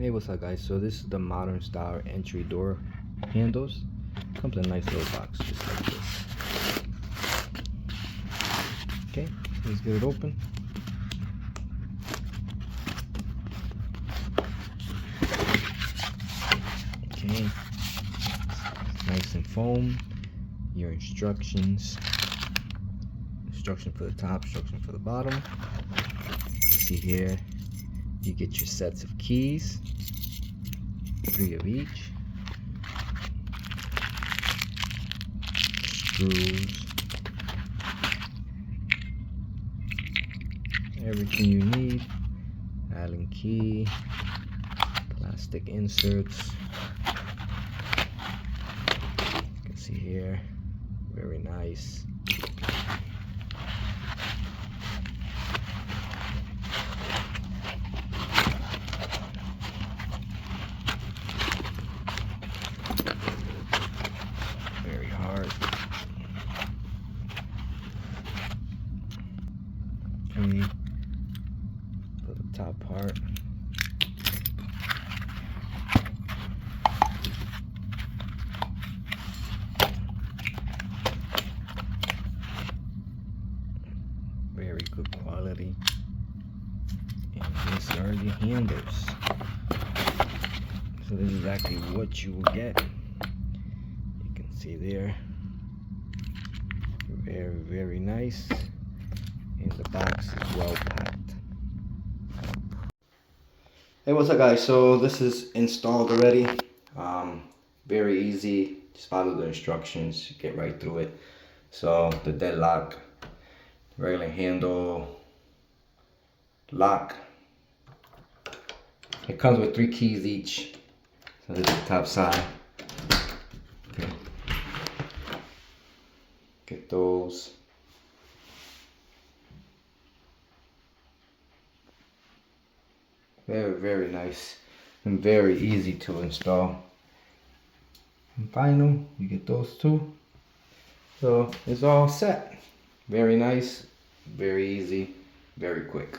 Hey, what's up guys? So this is the modern style entry door handles. Comes in a nice little box just like this. Okay, let's get it open. Okay, nice and foam. Your instructions. Instruction for the top, instruction for the bottom. See here, you get your sets of keys, 3 of each, screws, everything you need, Allen key, plastic inserts. You can see here, very nice. Very hard. Okay, for the top part. Very good quality. And these are the handles. So this is exactly what you will get. You can see there. Very, very nice. And the box is well packed. Hey, what's up guys? So this is installed already. Very easy. Just follow the instructions. Get right through it. So the deadlock, regular handle, lock. It comes with 3 keys each. So this is the top side. Okay. Get those. Very, very nice and very easy to install. And final, you get those 2. So it's all set. Very nice, very easy, very quick.